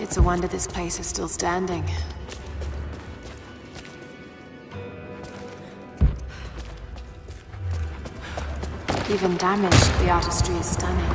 It's a wonder this place is still standing. Even damaged, the artistry is stunning.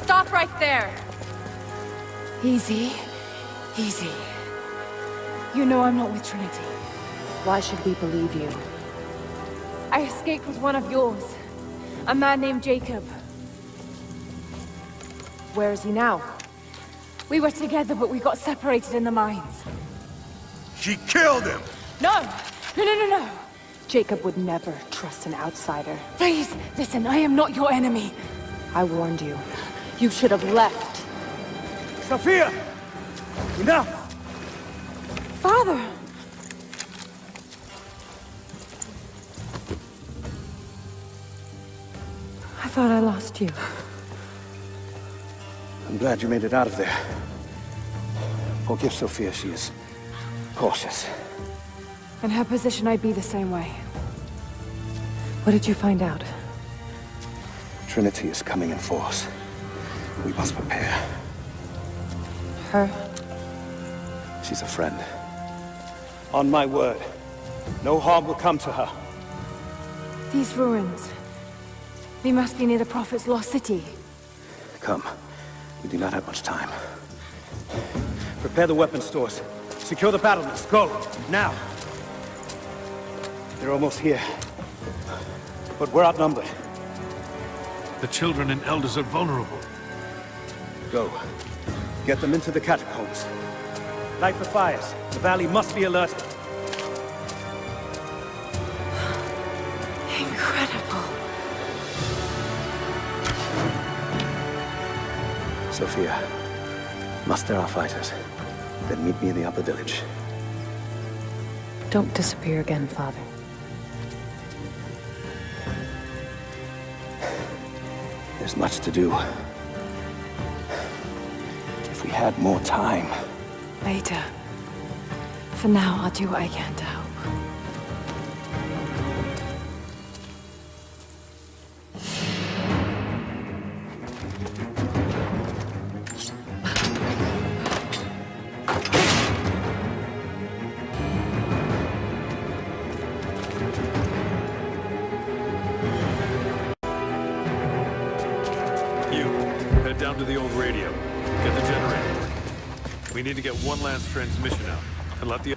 Stop right there! Easy. Easy. You know I'm not with Trinity. Why should we believe you? I escaped with one of yours. A man named Jacob. Where is he now? We were together, but we got separated in the mines. She killed him! No! No! Jacob would never trust an outsider. Please, listen, I am not your enemy. I warned you. You should have left. Sophia! Enough! Father! I thought I lost you. I'm glad you made it out of there. Forgive Sophia, she is cautious. In her position, I'd be the same way. What did you find out? Trinity is coming in force. We must prepare. Her? She's a friend. On my word, no harm will come to her. These ruins. They must be near the Prophet's lost city. Come. We do not have much time. Prepare the weapon stores. Secure the battlements. Go! Now! They're almost here. But we're outnumbered. The children and elders are vulnerable. Go. Get them into the catacombs. Light the fires. The valley must be alerted. Incredible. Sophia, muster our fighters. Then meet me in the upper village. Don't disappear again, Father. There's much to do. If we had more time. Later. For now, I'll do what I can to help. Head down to the old radio. Get the generator working. We need to get one last transmission out, and let the...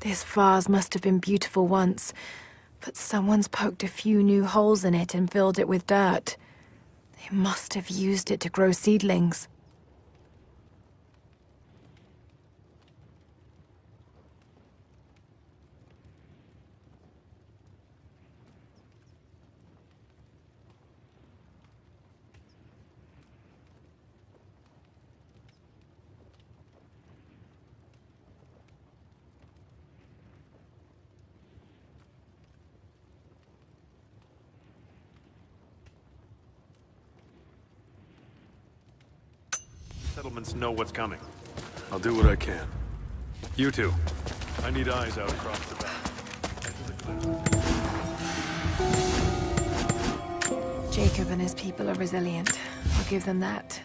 This vase must have been beautiful once, but someone's poked a few new holes in it and filled it with dirt. They must have used it to grow seedlings. settlements know what's coming. I'll do what I can. You two, I need eyes out across the valley. Jacob and his people are resilient. I'll give them that.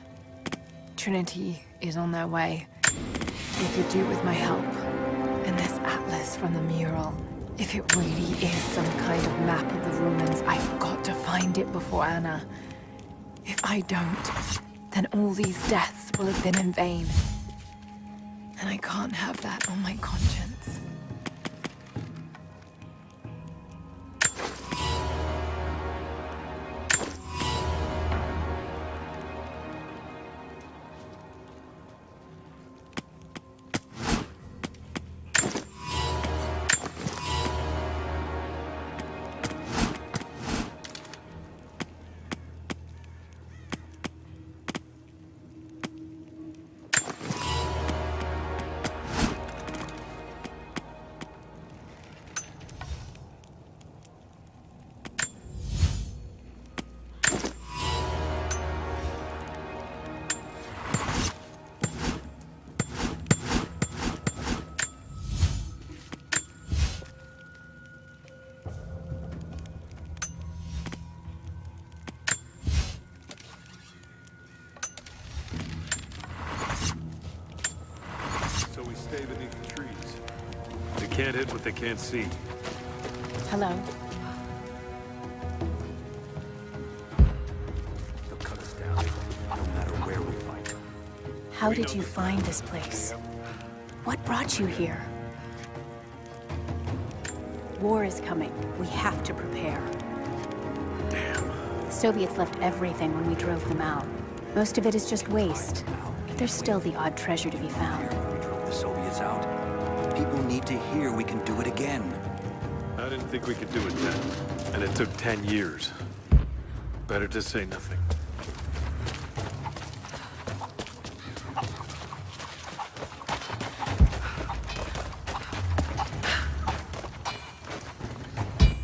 Trinity is on their way. They could do with my help. And this atlas from the mural. If it really is some kind of map of the ruins, I've got to find it before Anna. If I don't, then all these deaths will have been in vain. And I can't have that on my conscience. So we stay beneath the trees. They can't hit what they can't see. Hello. They'll cut us down, no matter where we fight. How did you find this place? What brought you here? War is coming. We have to prepare. Damn. The Soviets left everything when we drove them out. Most of it is just waste. But there's still the odd treasure to be found. We drove the Soviets out. People need to hear we can do it again. I didn't think we could do it then. And it took 10 years. Better to say nothing.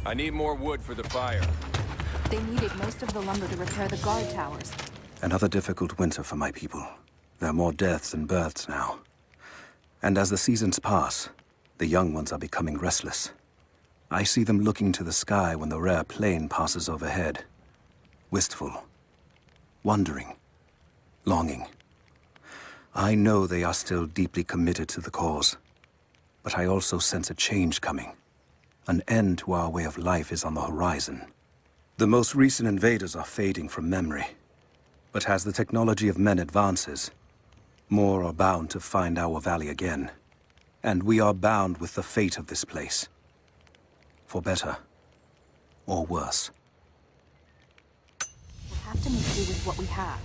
I need more wood for the fire. They needed most of the lumber to repair the guard towers. Another difficult winter for my people. There are more deaths than births now. And as the seasons pass, the young ones are becoming restless. I see them looking to the sky when the rare plane passes overhead. Wistful. Wondering. Longing. I know they are still deeply committed to the cause. But I also sense a change coming. An end to our way of life is on the horizon. The most recent invaders are fading from memory. But as the technology of men advances, more are bound to find our valley again. And we are bound with the fate of this place. For better or worse. We'll have to make do with what we have.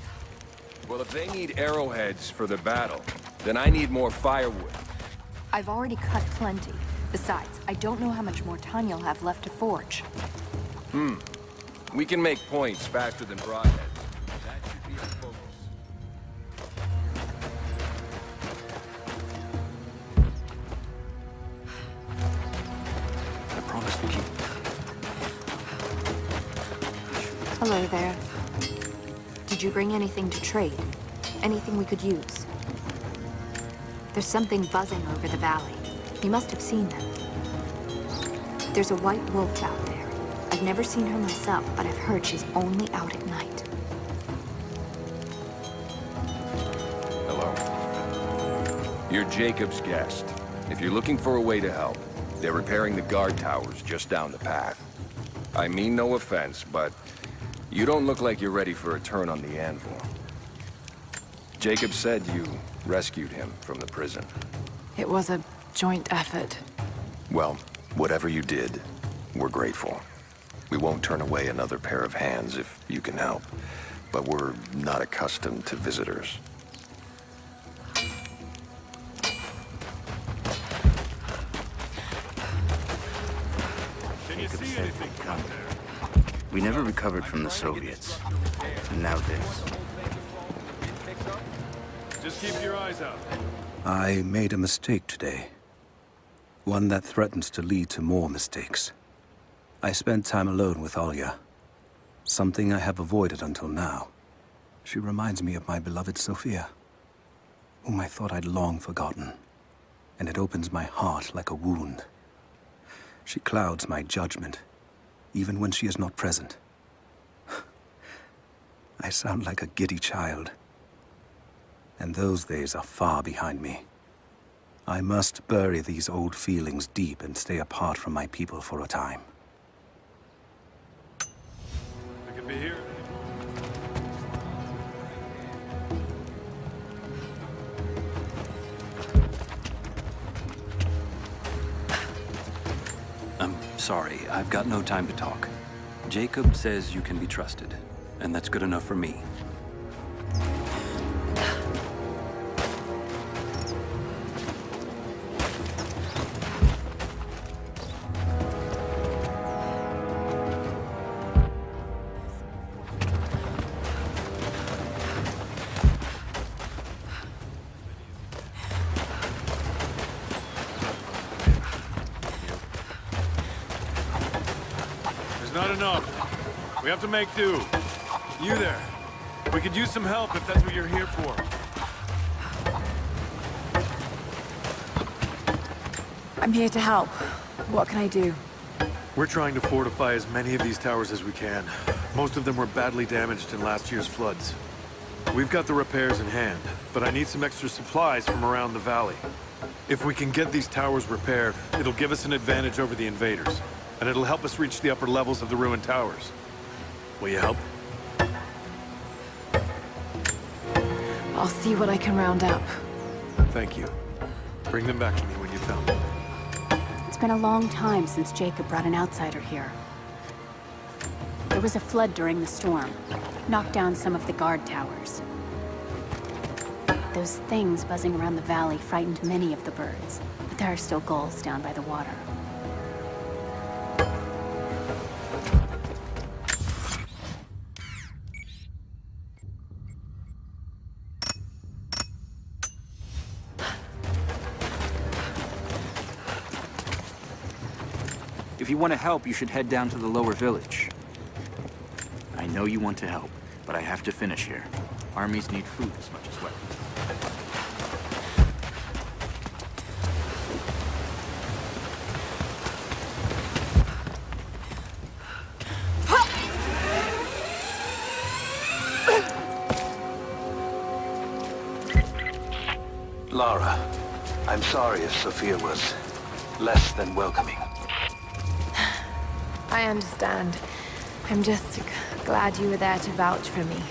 Well, if they need arrowheads for the battle, then I need more firewood. I've already cut plenty. Besides, I don't know how much more time you'll have left to forge. We can make points faster than broadheads. That should be our focus. I promise to keep... Hello there. Did you bring anything to trade? Anything we could use? There's something buzzing over the valley. You must have seen them. There's a white wolf out there. I've never seen her myself, but I've heard she's only out at night. Hello? You're Jacob's guest. If you're looking for a way to help, they're repairing the guard towers just down the path. I mean no offense, but you don't look like you're ready for a turn on the anvil. Jacob said you rescued him from the prison. It was a joint effort. Well, whatever you did, we're grateful. We won't turn away another pair of hands if you can help, but we're not accustomed to visitors. Can you see anything out there? We never recovered from the Soviets. And now this. Just keep your eyes out. I made a mistake today. One that threatens to lead to more mistakes. I spent time alone with Olya. Something I have avoided until now. She reminds me of my beloved Sophia. whom I thought I'd long forgotten, and it opens my heart like a wound. She clouds my judgment, even when she is not present. I sound like a giddy child, and those days are far behind me. I must bury these old feelings deep and stay apart from my people for a time. I could be here. I'm sorry, I've got no time to talk. Jacob says you can be trusted, and that's good enough for me. Not enough. We have to make do. You there. We could use some help if that's what you're here for. I'm here to help. What can I do? We're trying to fortify as many of these towers as we can. Most of them were badly damaged in last year's floods. We've got the repairs in hand, but I need some extra supplies from around the valley. If we can get these towers repaired, it'll give us an advantage over the invaders. And it'll help us reach the upper levels of the ruined towers. Will you help? I'll see what I can round up. Thank you. Bring them back to me when you found them. It's been a long time since Jacob brought an outsider here. There was a flood during the storm. Knocked down some of the guard towers. Those things buzzing around the valley frightened many of the birds, but there are still gulls down by the water. If you want to help, you should head down to the lower village. I know you want to help, but I have to finish here. Armies need food as much as weapons. Lara, I'm sorry if Sophia was less than welcoming. I understand. I'm just glad you were there to vouch for me.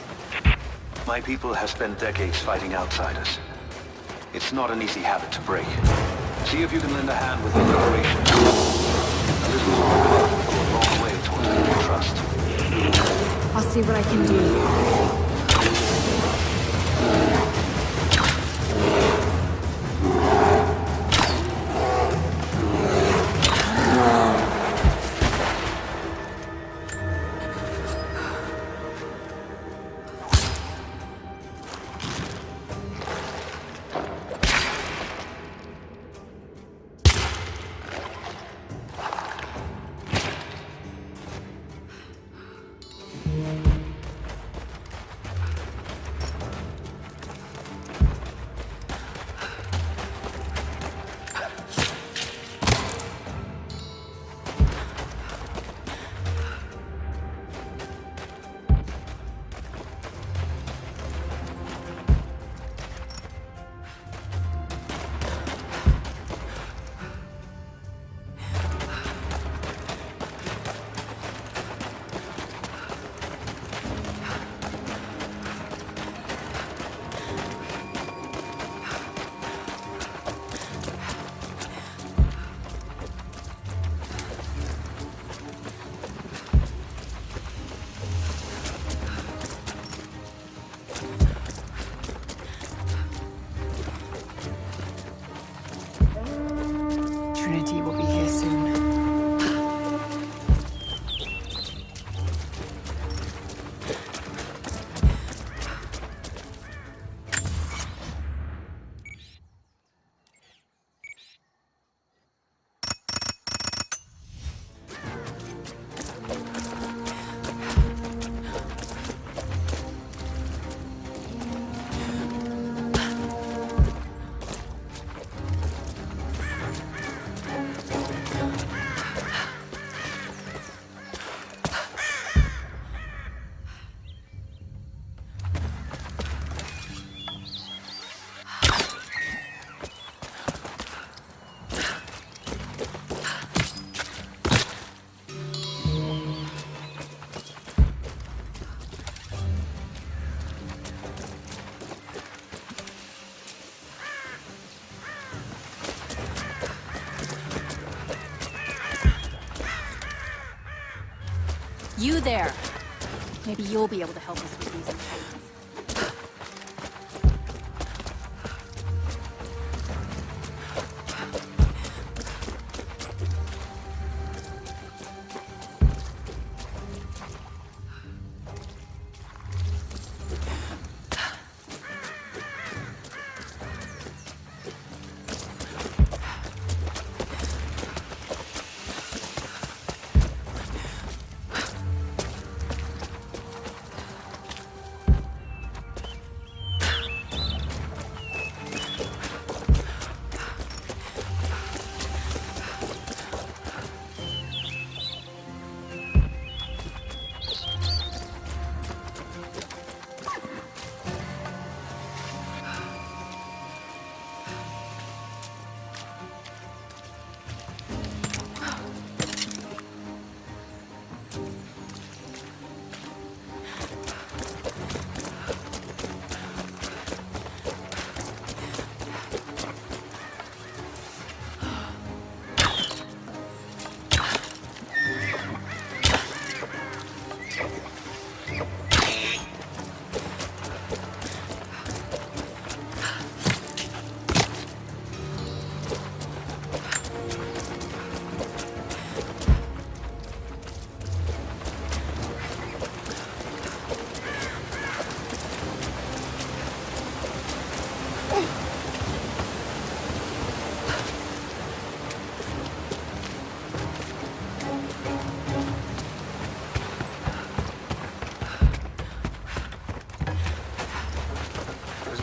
My people have spent decades fighting outsiders. It's not an easy habit to break. See if you can lend a hand with the liberation. A little hard work will go a long way towards building trust. I'll see what I can do. Trinity will be here soon. You there! Maybe you'll be able to help us with these infections.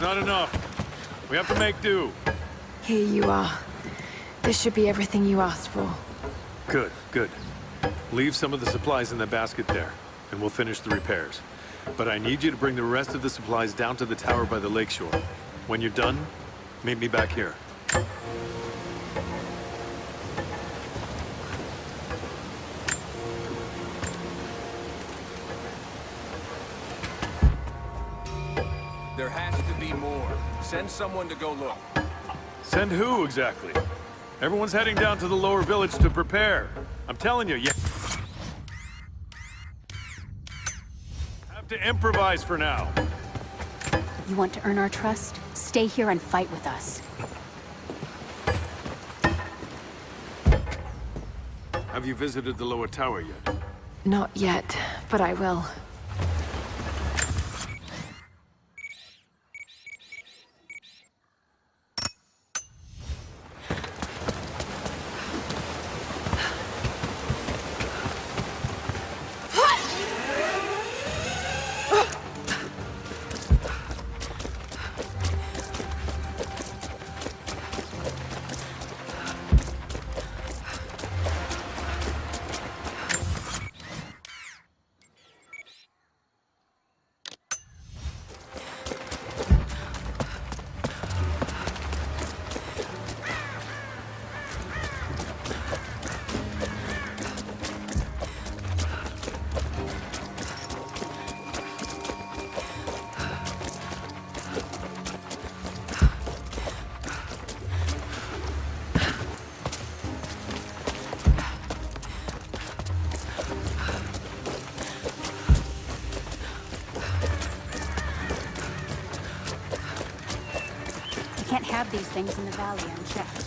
Not enough. We have to make do. Here you are. This should be everything you asked for. Good, good. Leave some of the supplies in the basket there, and we'll finish the repairs. But I need you to bring the rest of the supplies down to the tower by the lakeshore. When you're done, meet me back here. There has to be more. Send someone to go look. Send who, exactly? Everyone's heading down to the lower village to prepare. I'm telling you, you have to improvise for now. You want to earn our trust? Stay here and fight with us. Have you visited the lower tower yet? Not yet, but I will. Can't have these things in the valley unchecked.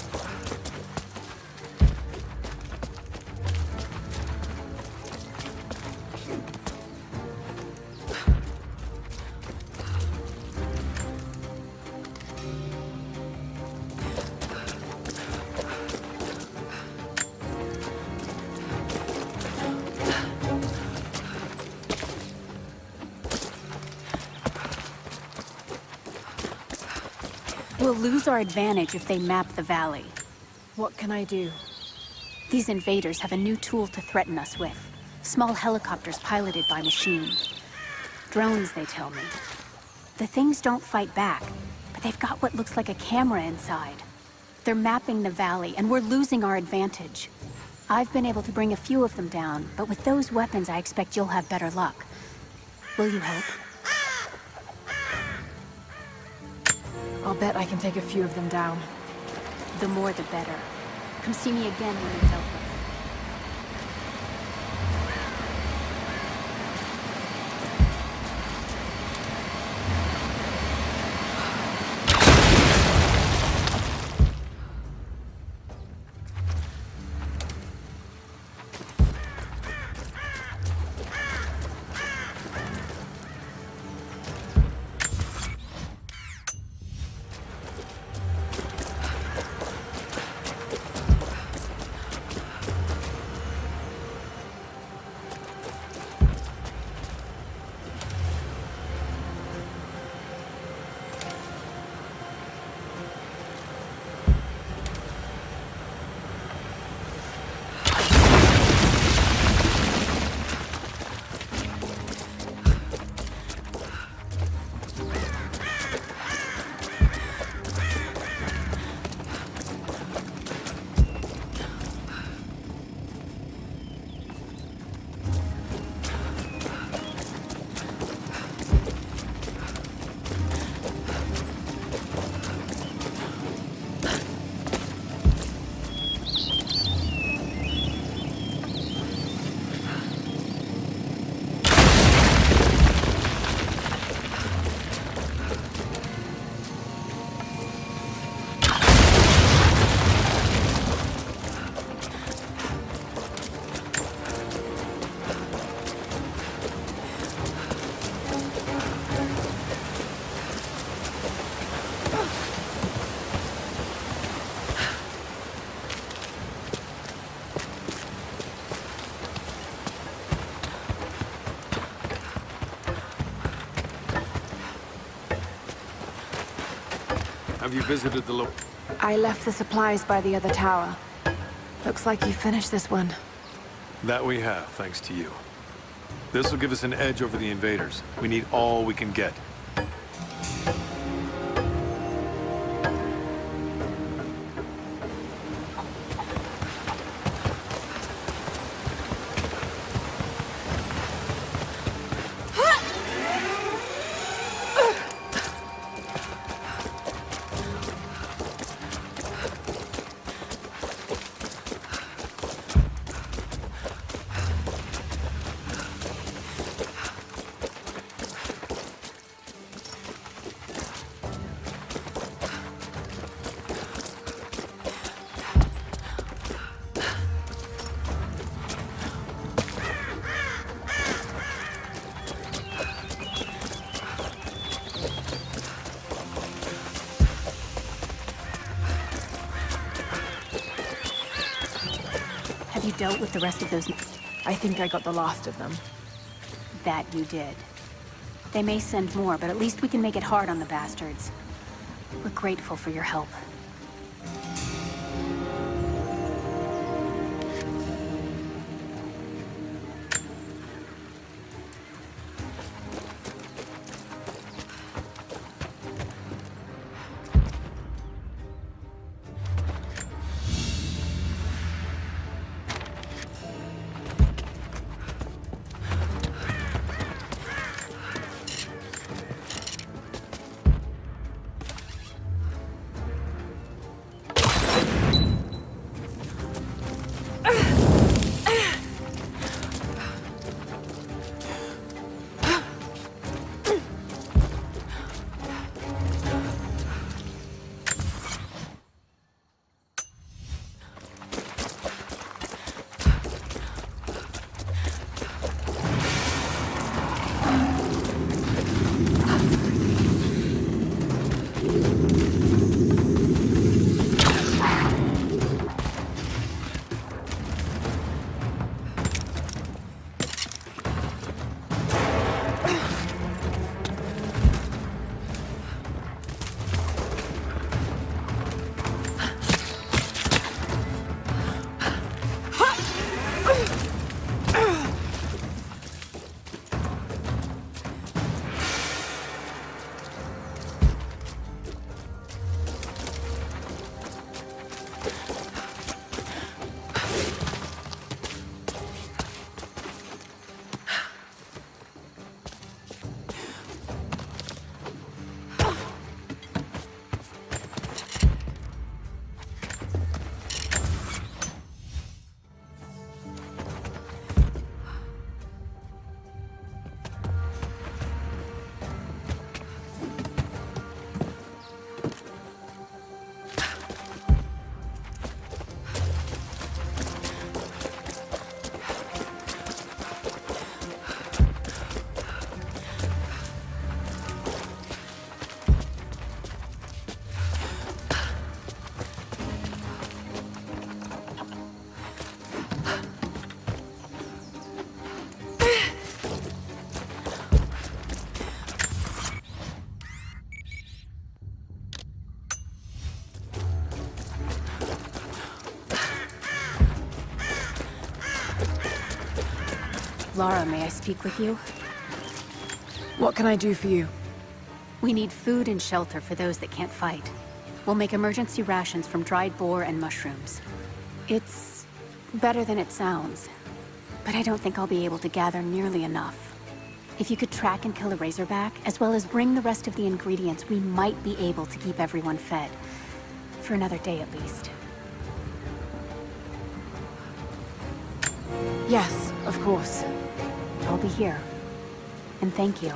We'll lose our advantage if they map the valley. What can I do? These invaders have a new tool to threaten us with. Small helicopters piloted by machine. Drones, they tell me. The things don't fight back, but they've got what looks like a camera inside. They're mapping the valley, and we're losing our advantage. I've been able to bring a few of them down, but with those weapons, I expect you'll have better luck. Will you help? I'll bet I can take a few of them down. The more the better. Come see me again when you're dealt with. Have you visited the I left the supplies by the other tower. Looks like you finished this one. That we have, thanks to you. This will give us an edge over the invaders. We need all we can get. Have you dealt with the rest of those? I think I got the last of them. That you did. They may send more, but at least we can make it hard on the bastards. We're grateful for your help. Lara, may I speak with you? What can I do for you? We need food and shelter for those that can't fight. We'll make emergency rations from dried boar and mushrooms. It's better than it sounds, but I don't think I'll be able to gather nearly enough. If you could track and kill a razorback, as well as bring the rest of the ingredients, we might be able to keep everyone fed. For another day at least. Yes, of course. I'll be here. And thank you.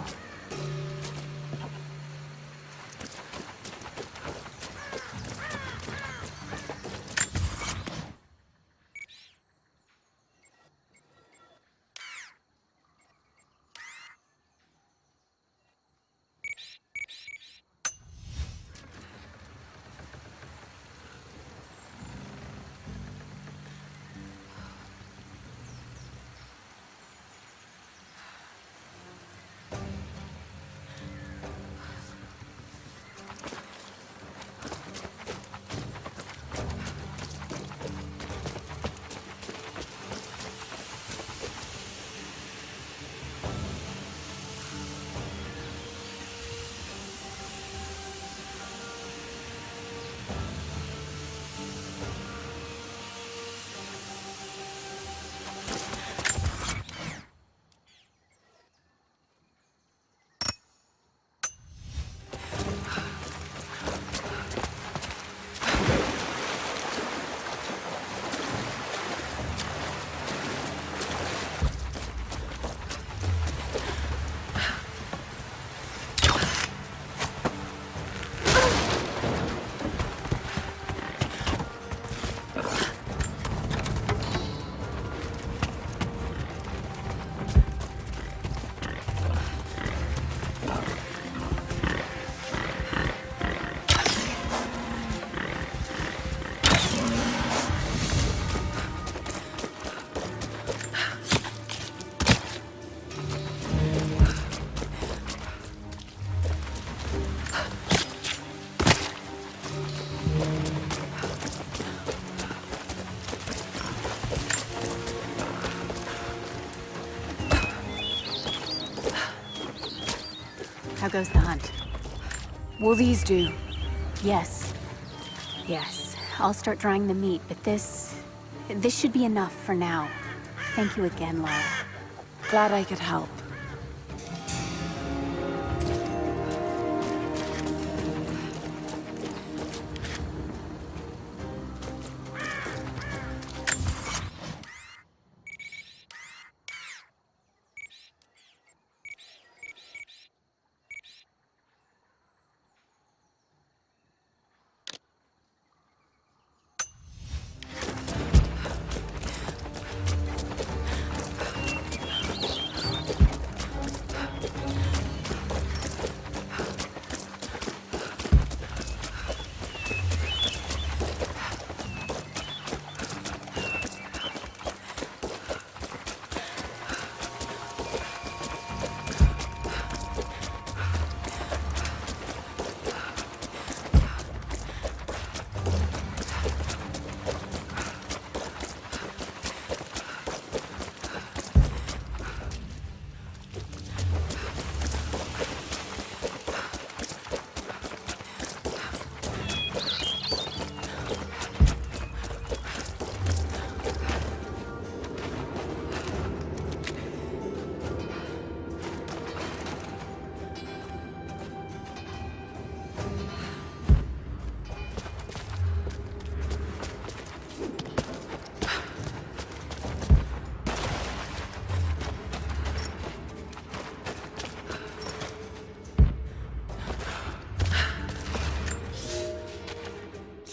How goes the hunt? Will these do? Yes. Yes. I'll start drying the meat, but this should be enough for now. Thank you again, Lara. Glad I could help.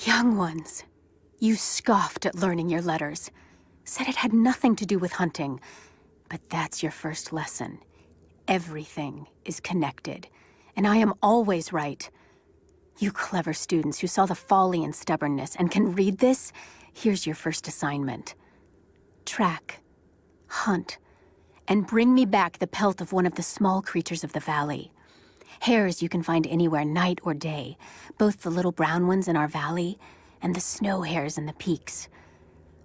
Young ones, you scoffed at learning your letters. Said it had nothing to do with hunting. But that's your first lesson. Everything is connected, and I am always right. You clever students who saw the folly and stubbornness and can read this, here's your first assignment. Track, hunt, and bring me back the pelt of one of the small creatures of the valley. Hares you can find anywhere, night or day, both the little brown ones in our valley and the snow hares in the peaks.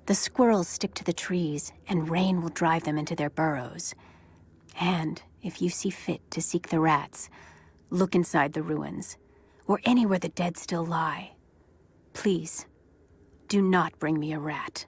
The squirrels stick to the trees, and rain will drive them into their burrows. And if you see fit to seek the rats, look inside the ruins, or anywhere the dead still lie. Please, do not bring me a rat.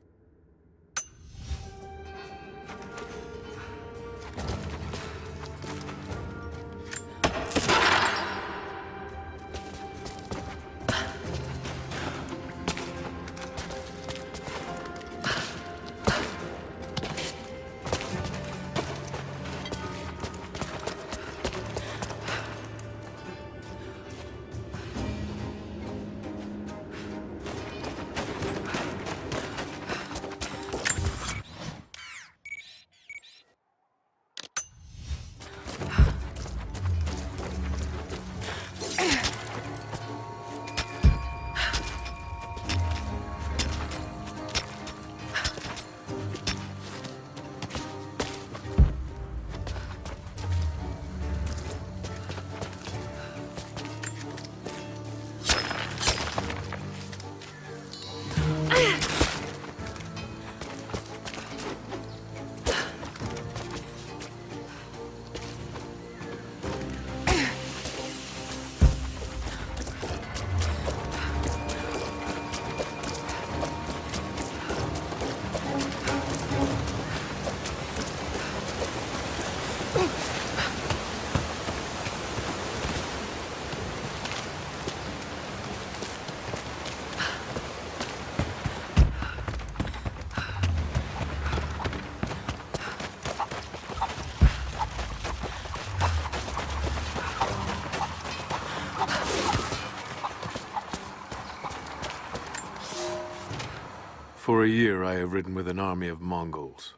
For a year, I have ridden with an army of Mongols,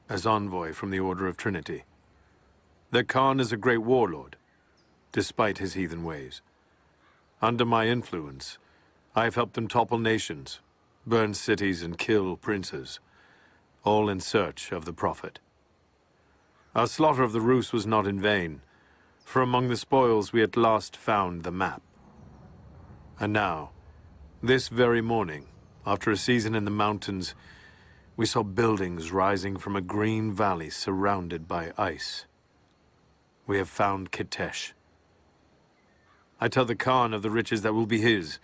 as envoy from the Order of Trinity. Their Khan is a great warlord, despite his heathen ways. Under my influence, I have helped them topple nations, burn cities, and kill princes, all in search of the Prophet. Our slaughter of the Rus was not in vain, for among the spoils we at last found the map. And now, this very morning, after a season in the mountains, we saw buildings rising from a green valley surrounded by ice. We have found Kitesh, I tell the Khan of the riches that will be his,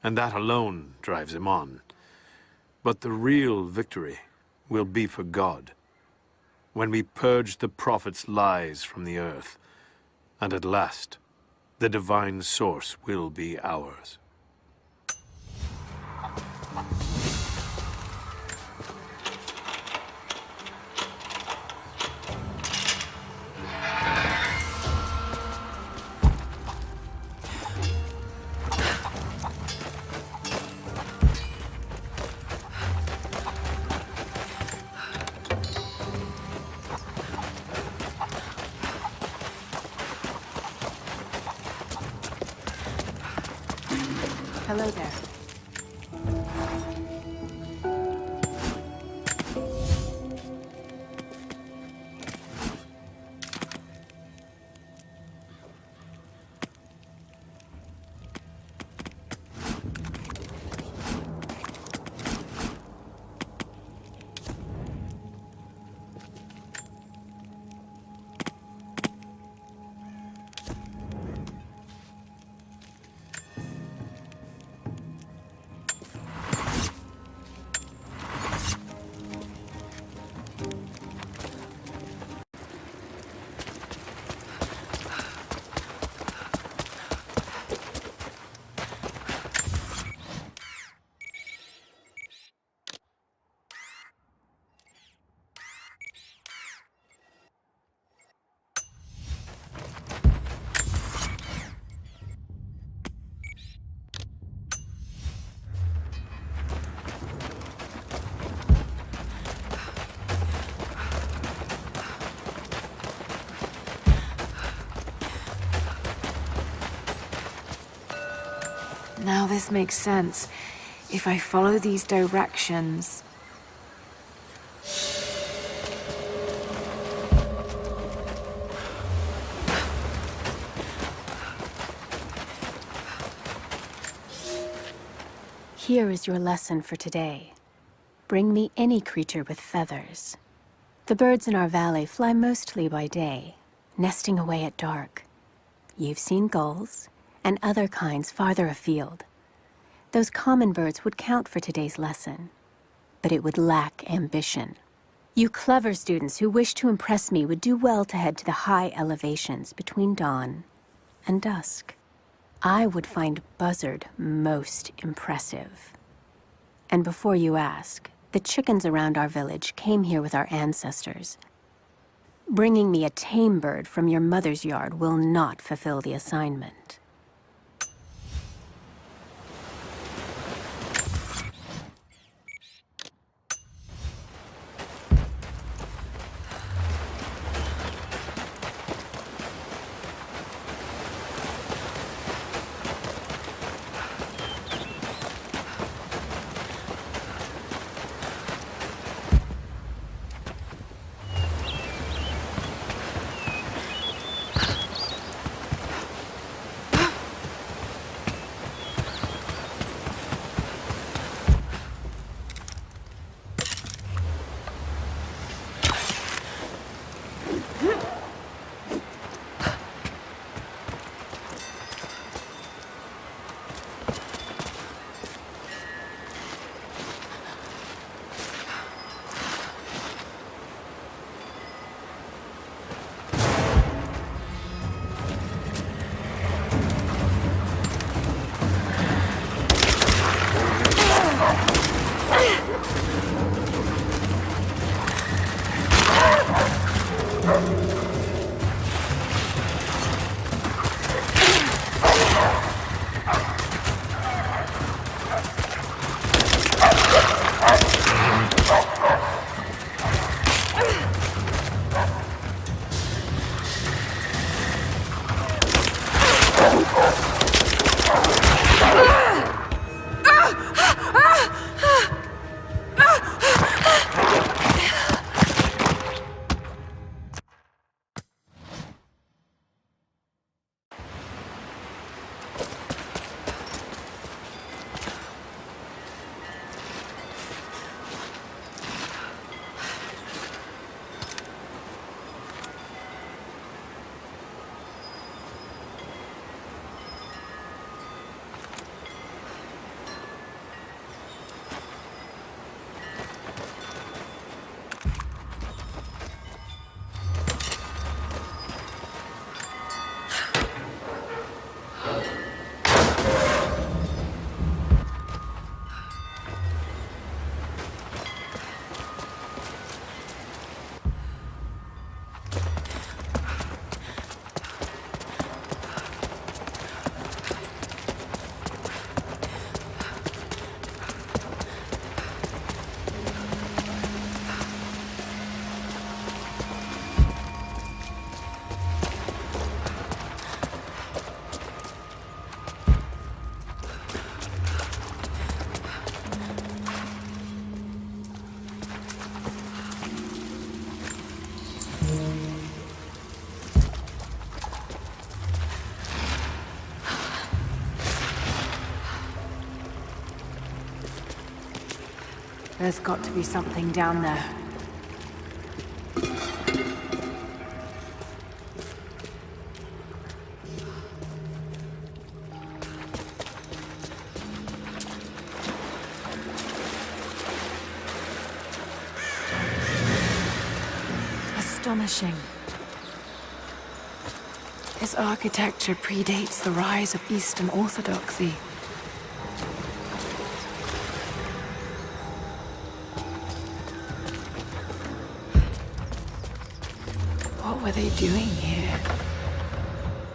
and that alone drives him on. But the real victory will be for God, when we purge the prophet's lies from the earth, and at last, the divine source will be ours. Hello there. Now this makes sense. If I follow these directions... Here is your lesson for today. Bring me any creature with feathers. The birds in our valley fly mostly by day, nesting away at dark. You've seen gulls, and other kinds farther afield. Those common birds would count for today's lesson, but it would lack ambition. You clever students who wish to impress me would do well to head to the high elevations between dawn and dusk. I would find Buzzard most impressive. And before you ask, the chickens around our village came here with our ancestors. Bringing me a tame bird from your mother's yard will not fulfill the assignment. There's got to be something down there. Astonishing. This architecture predates the rise of Eastern Orthodoxy. What were they doing here?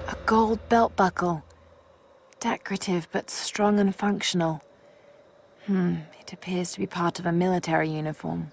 A gold belt buckle. Decorative, but strong and functional. It appears to be part of a military uniform.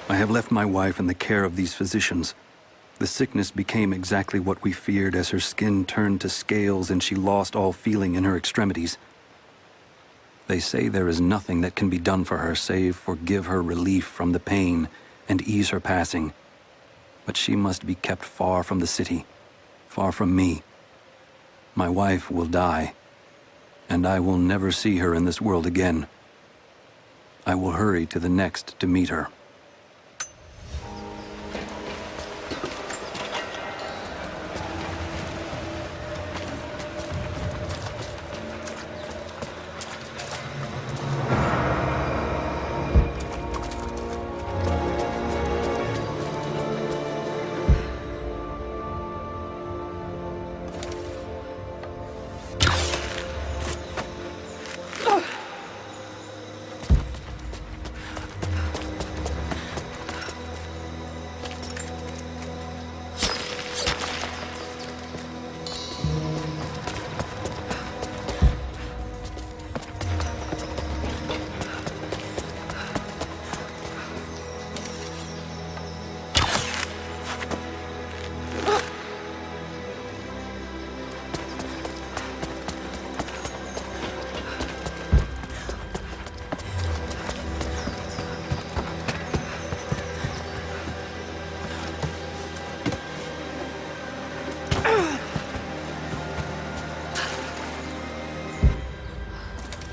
I have left my wife in the care of these physicians. The sickness became exactly what we feared as her skin turned to scales and she lost all feeling in her extremities. They say there is nothing that can be done for her save for give her relief from the pain and ease her passing. But she must be kept far from the city, far from me. My wife will die, and I will never see her in this world again. I will hurry to the next to meet her.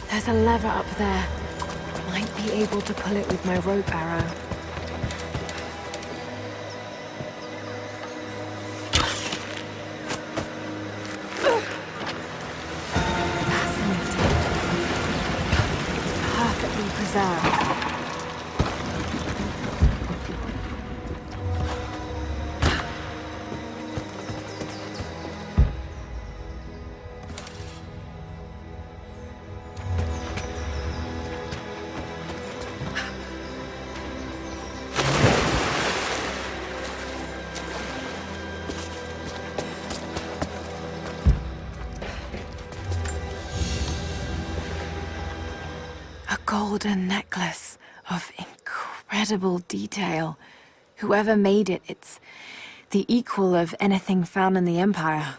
There's a lever up there. Might be able to pull it with my rope arrow. Fascinating. It's perfectly preserved. golden necklace of incredible detail. Whoever made it, it's the equal of anything found in the Empire.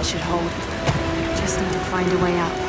should hold. Just need to find a way up.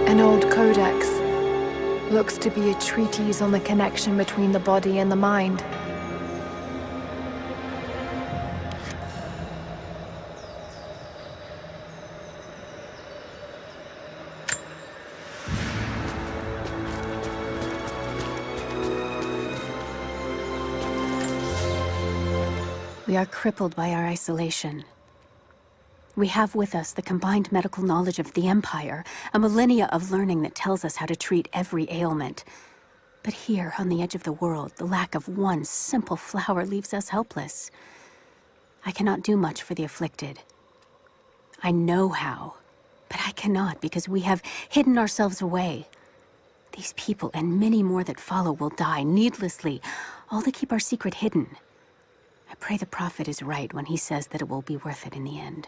An old codex. Looks to be a treatise on the connection between the body and the mind. We are crippled by our isolation. We have with us the combined medical knowledge of the Empire, a millennia of learning that tells us how to treat every ailment. But here, on the edge of the world, the lack of one simple flower leaves us helpless. I cannot do much for the afflicted. I know how, but I cannot because we have hidden ourselves away. These people and many more that follow will die needlessly, all to keep our secret hidden. I pray the prophet is right when he says that it will be worth it in the end.